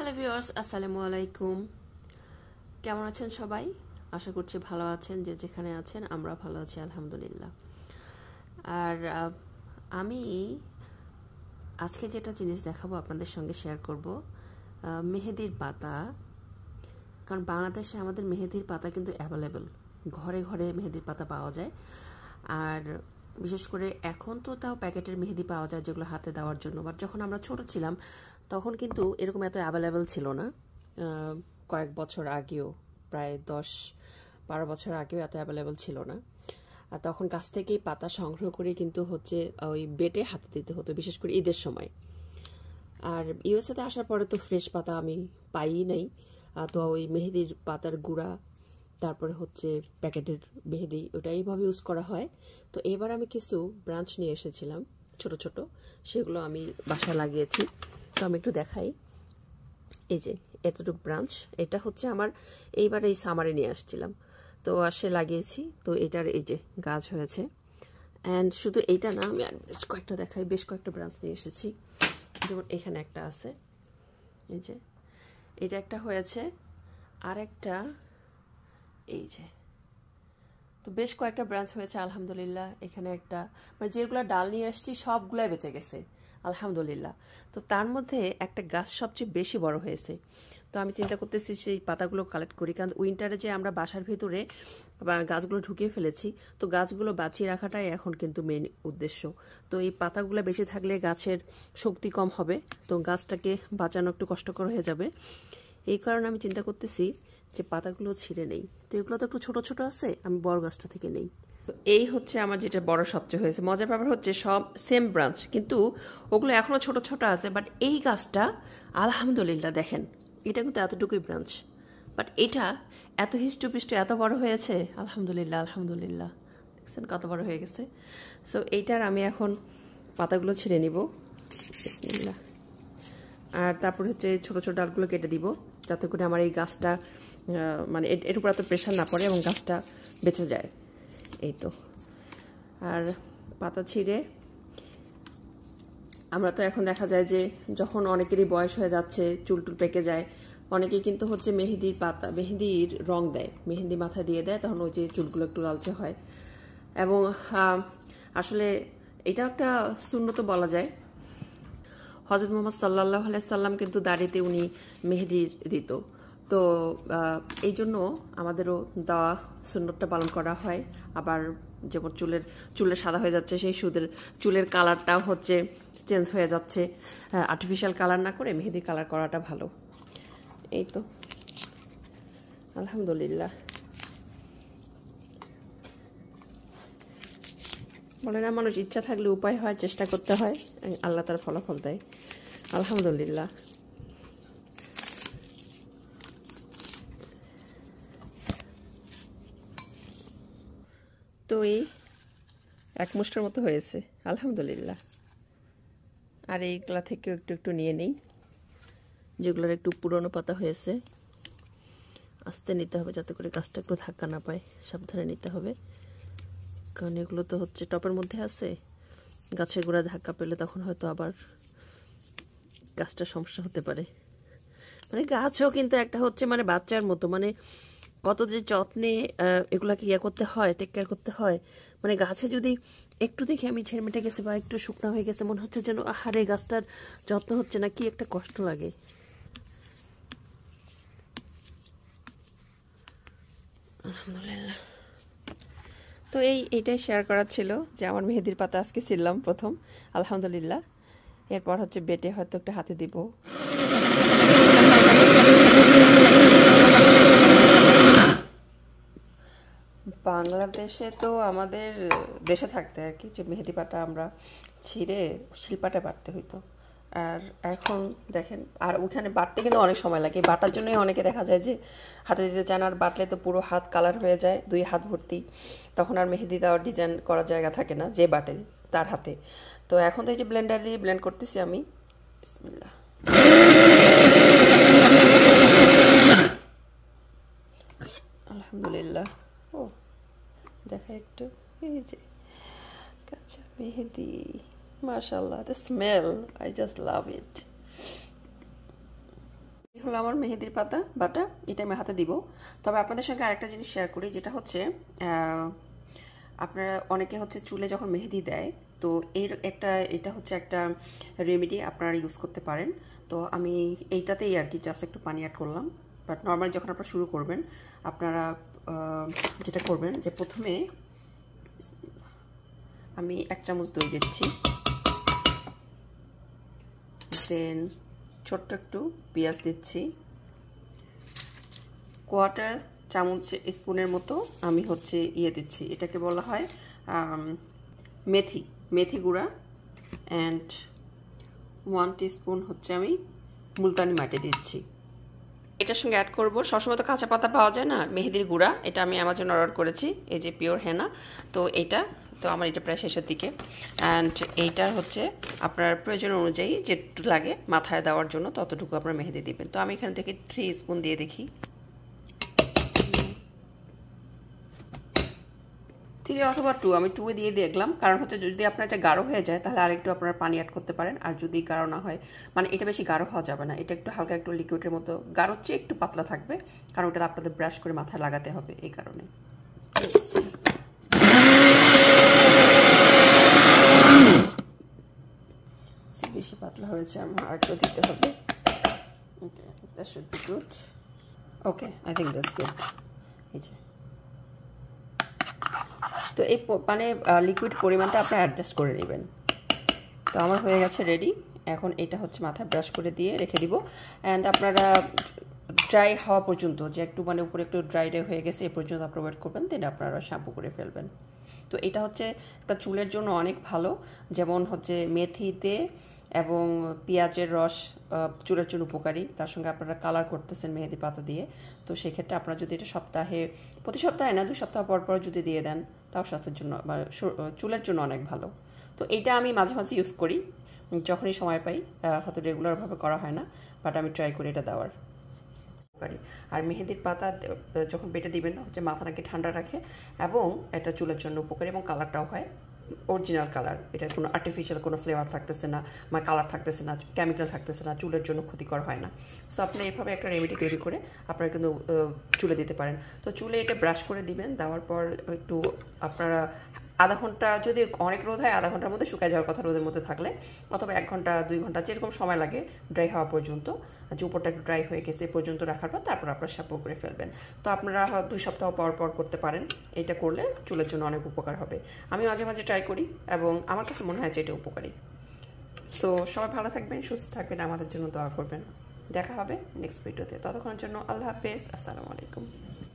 Hello viewers, আসসালামু আলাইকুম। কেমন আছেন সবাই? আশা করছি ভালো আছেন। যে যেখানে আছেন আমরা ভালো আছি আলহামদুলিল্লাহ। আর আমি আজকে যেটা জিনিস দেখাবো আপনাদের সঙ্গে শেয়ার করব, মেহেদির পাতা। কারণ বাংলাদেশে আমাদের মেহেদির পাতা কিন্তু অ্যাভেলেবল, ঘরে ঘরে মেহেদির পাতা পাওয়া যায়। আর বিশেষ করে এখন তো তাও প্যাকেটের মেহেদি পাওয়া যায় যেগুলো হাতে দেওয়ার জন্য, বাট যখন আমরা ছোট ছিলাম তখন কিন্তু এরকম এত অ্যাভেলেবল ছিল না। কয়েক বছর আগেও, প্রায় 10-12 বছর আগেও এত অ্যাভেলেবল ছিল না। আর তখন গাছ থেকেই পাতা সংগ্রহ করে কিন্তু হচ্ছে ওই বেটে হাতে দিতে হতো, বিশেষ করে ঈদের সময়। আর ইউএসএতে আসার পরে তো ফ্রেশ পাতা আমি পাইই নাই, তো ওই মেহেদির পাতার গুঁড়া, তারপরে হচ্ছে প্যাকেটের মেহেদি, ওটা এইভাবে ইউজ করা হয়। তো এবার আমি কিছু ব্রাঞ্চ নিয়ে এসেছিলাম ছোট ছোট, সেগুলো আমি বাসায় লাগিয়েছি। তো আমি একটু দেখাই। এই যে এতটুকু ব্রাঞ্চ, এটা হচ্ছে আমার এইবার এই সামারে নিয়ে আসছিলাম, তো আসে লাগিয়েছি। তো এটার এই যে গাছ হয়েছে। অ্যান্ড শুধু এইটা না, আমি আর বেশ কয়েকটা দেখাই, বেশ কয়েকটা ব্রাঞ্চ নিয়ে এসেছি। যেমন এখানে একটা আছে, এই যে এটা একটা হয়েছে, আর একটা এই যে। তো বেশ কয়েকটা ব্রাঞ্চ হয়েছে আলহামদুলিল্লাহ। এখানে একটা, মানে যেগুলো ডাল নিয়ে আসছি সবগুলাই বেঁচে গেছে আলহামদুলিল্লাহ। তো তার মধ্যে একটা গাছ সবচেয়ে বেশি বড় হয়েছে। তো আমি চিন্তা করতেছি সেই পাতাগুলো কালেক্ট করি, কারণ উইন্টারে যে আমরা বাসার ভিতরে গাছগুলো ঢুকিয়ে ফেলেছি, তো গাছগুলো বাঁচিয়ে রাখাটাই এখন কিন্তু মেন উদ্দেশ্য। তো এই পাতাগুলো বেশি থাকলে গাছের শক্তি কম হবে, তো গাছটাকে বাঁচানো একটু কষ্টকর হয়ে যাবে। এই কারণে আমি চিন্তা করতেছি যে পাতাগুলো ছিঁড়ে নেই। তো এগুলো তো একটু ছোট ছোট আছে, আমি বড় গাছটা থেকে নেই। এই হচ্ছে আমার যেটা বড় সবচেয়ে হয়েছে। মজার ব্যাপার হচ্ছে সব সেম ব্রাঞ্চ, কিন্তু ওগুলো এখনো ছোট ছোট আছে। বাট এই গাছটা আলহামদুলিল্লাহ দেখেন, এটা কিন্তু এতটুকুই ব্রাঞ্চ, বাট এটা এত হিষ্টপিষ্ট এত বড় হয়েছে আলহামদুলিল্লাহ। আলহামদুলিল্লাহ, দেখছেন কত বড় হয়ে গেছে। সো এইটার আমি এখন পাতাগুলো ছিঁড়ে নিব, বিসমিল্লাহ। আর তারপর হচ্ছে ছোট ছোট ডালগুলো কেটে দিব, যাতে করে আমার এই গাছটা মানে এর উপর এত প্রেশার না পড়ে এবং গাছটা বেঁচে যায়। এই তো। আর পাতা ছিঁড়ে আমরা তো এখন দেখা যায় যে যখন অনেকেরই বয়স হয়ে যাচ্ছে, চুল টুল পেকে যায়, অনেকেই কিন্তু হচ্ছে মেহেদির পাতা, মেহেদির রং দেয়, মেহেদি মাথায় দিয়ে দেয়, তখন ওই যে চুলগুলো একটু লালচে হয়। এবং আসলে এটা একটা সুন্নত বলা যায়। হযরত মুহাম্মদ সাল্লাল্লাহু আলাইহি সাল্লাম কিন্তু দাড়িতে উনি মেহেদি দিত। তো এই জন্য আমাদেরও দেওয়া সুন্নতটা পালন করা হয়। আবার যেমন চুলের সাদা হয়ে যাচ্ছে, সেই চুলের কালারটাও হচ্ছে চেঞ্জ হয়ে যাচ্ছে। আর্টিফিশিয়াল কালার না করে মেহেদি কালার করাটা ভালো। এই তো আলহামদুলিল্লাহ। বলে না, মানুষ ইচ্ছা থাকলে উপায় হয়, চেষ্টা করতে হয়, আল্লাহ তার ফলাফল দেয় আলহামদুলিল্লাহ। তো এই এক মুষ্টের মতো হয়েছে আলহামদুলিল্লাহ। আর এইগুলা থেকেও একটু একটু নিয়ে নেই, যেগুলোর একটু পুরনো পাতা হয়েছে। আস্তে নিতে হবে যাতে করে গাছটা একটু ধাক্কা না পায়, সাবধানে নিতে হবে। কারণ এগুলো তো হচ্ছে টপের মধ্যে আছে, গাছের গোড়া ধাক্কা পেলে তখন হয়তো আবার গাছটার সমস্যা হতে পারে। মানে গাছও কিন্তু একটা হচ্ছে মানে বাচ্চার মতো, মানে কত যে যত্নে এগুলাকে ইয়ে করতে হয়, টেক কেয়ার করতে হয়। মানে গাছে যদি একটু দেখি আমি ঝেড়মেটে গেছে বা একটু শুকনো হয়ে গেছে, মনে হচ্ছে যেন আহারে গাছটার যত্ন হচ্ছে না, কি একটা কষ্ট লাগে। আলহামদুলিল্লাহ। তো এইটাই শেয়ার করার ছিল যে আমার মেহেদির পাতা আজকে ছিলাম প্রথম আলহামদুলিল্লাহ। এরপর হচ্ছে বেটে হয়তো একটা হাতে দিব। বাংলাদেশে তো আমাদের দেশে থাকতে আর কি, যে মেহেদি পাতা আমরা ছিঁড়ে শিলপাটা বাটতে হইতো। আর এখন দেখেন, আর ওখানে বাটতে কিন্তু অনেক সময় লাগে। বাটার জন্যই অনেকে দেখা যায় যে হাতে দিতে চান, আর বাটলে তো পুরো হাত কালার হয়ে যায়, 2 হাত ভর্তি, তখন আর মেহেদি দেওয়ার ডিজাইন করার জায়গা থাকে না যে বাটে তার হাতে। তো এখন তো এই যে ব্লেন্ডার দিয়ে ব্লেন্ড করতেছি আমি, বিসমিল্লাহ। আলহামদুলিল্লাহ। ও দেখা একটু, এই যে কাঁচা মেহেদি, মাশাআল্লাহ, the smell, I just love it. হলো আমার মেহেদির পাতা বাটা, এটা আমি হাতে দিব। তবে আপনাদের সঙ্গে আরেকটা জিনিস শেয়ার করি, যেটা হচ্ছে আপনারা অনেকে হচ্ছে চুলে যখন মেহেদি দেয়, তো এটা হচ্ছে একটা রেমেডি আপনারা ইউজ করতে পারেন। তো আমি এইটাতেই আর কি জাস্ট একটু পানি অ্যাড করলাম। বাট নর্মালি যখন আপনারা শুরু করবেন, আপনারা যেটা করবেন যে প্রথমে আমি 1 চামচ দই দিচ্ছি, দেন ছোট্ট একটু পেঁয়াজ দিচ্ছি, 1/4 চামচ স্পুনের মতো আমি হচ্ছে দিচ্ছি, এটাকে বলা হয় মেথি গুঁড়া, অ্যান্ড 1 টিস্পুন হচ্ছে আমি মুলতানি মাটি দিচ্ছি। এটার সঙ্গে অ্যাড করবো, সবসময় তো কাঁচা পাতা পাওয়া যায় না, মেহেদির গুঁড়া, এটা আমি অ্যামাজন অর্ডার করেছি, এই যে পিওর হেনা। তো আমার এটা প্রায় শেষের দিকে। অ্যান্ড এইটার হচ্ছে আপনার প্রয়োজন অনুযায়ী যেটুকু লাগে মাথায় দেওয়ার জন্য ততটুকু আপনার মেহেদি দিবেন। তো আমি এখান থেকে 3 স্পুন দিয়ে দেখি, 3 অথবা 2, আমি 2 দিয়ে দেখলাম। কারণ হচ্ছে যদি আপনার এটা গাঢ় হয়ে যায় তাহলে আরেকটু আপনারা পানি অ্যাড করতে পারেন। আর যদি গাঢ় না হয়, মানে এটা বেশি গাঢ় হওয়া যাবে না, এটা একটু হালকা একটু লিকুইডের মতো, গাঢ়র চেয়ে একটু পাতলা থাকবে, কারণ ওটা আপনাদের ব্রাশ করে মাথায় লাগাতে হবে, এই কারণে। বেশি পাতলা হয়েছে, আমার আরেকটু দিতে হবে। Okay, that should be good. Okay, I think that's good. এই যে, তো এই মানে লিকুইড পরিমাণটা আপনারা অ্যাডজাস্ট করে নেবেন। তো আমার হয়ে গেছে রেডি। এখন এটা হচ্ছে মাথায় ব্রাশ করে দিয়ে রেখে দিব। অ্যান্ড আপনারা ড্রাই হওয়া পর্যন্ত, যে একটু মানে উপরে একটু ড্রাই হয়ে গেছে, এ পর্যন্ত আপনারা ওয়েট করবেন, দেন আপনারা শ্যাম্পু করে ফেলবেন। তো এটা হচ্ছে একটা চুলের জন্য অনেক ভালো, যেমন হচ্ছে মেথিতে এবং পেঁয়াজের রস চুলের জন্য উপকারী, তার সঙ্গে আপনারা কালার করতেছেন মেহেদি পাতা দিয়ে। তো সেক্ষেত্রে আপনারা যদি এটা প্রতি সপ্তাহে না 2 সপ্তাহ পর পর যদি দিয়ে দেন, তাও স্বাস্থ্যের জন্য বা চুলের জন্য অনেক ভালো। তো এটা আমি মাঝে মাঝে ইউজ করি যখনই সময় পাই, হয়তো রেগুলারভাবে করা হয় না, বাট আমি ট্রাই করি এটা দেওয়ার। আর মেহেদির পাতা যখন বেটে দিবেন না, হচ্ছে মাথাটাকে ঠান্ডা রাখে এবং এটা চুলের জন্য উপকারী, এবং কালারটাও হয় অরিজিনাল কালার, এটা কোনো আর্টিফিশিয়াল কোনো ফ্লেভার থাকতেছে না, বা কালার থাকতেছে না, কেমিক্যাল থাকতেছে না, চুলের জন্য ক্ষতিকর হয় না। সো আপনি এভাবে একটা রেমেডি তৈরি করে আপনারা কিন্তু চুলে দিতে পারেন। তো চুলে এটা ব্রাশ করে দিবেন, দেওয়ার পর একটু আপনারা আধা ঘন্টা, যদি অনেক রোদ হয় আধা ঘন্টার মধ্যে শুকায় যাওয়ার কথা রোদের মধ্যে থাকলে, অথবা 1 ঘন্টা 2 ঘন্টা যেরকম সময় লাগে ড্রাই হওয়া পর্যন্ত, যে উপরটা একটু ড্রাই হয়ে গেছে পর্যন্ত রাখার পর তারপর আপনারা শ্যাম্পু করে ফেলবেন। তো আপনারা 2 সপ্তাহ পর পর করতে পারেন, এটা করলে চুলের জন্য অনেক উপকার হবে। আমি মাঝে মাঝে ট্রাই করি এবং আমার কাছে মনে হয় যে এটা উপকারী। সো সবাই ভালো থাকবেন, সুস্থ থাকবেন, আমাদের জন্য দোয়া করবেন। দেখা হবে নেক্সট ভিডিওতে, ততক্ষণের জন্য আল্লাহ হাফেজ, আসসালামু আলাইকুম।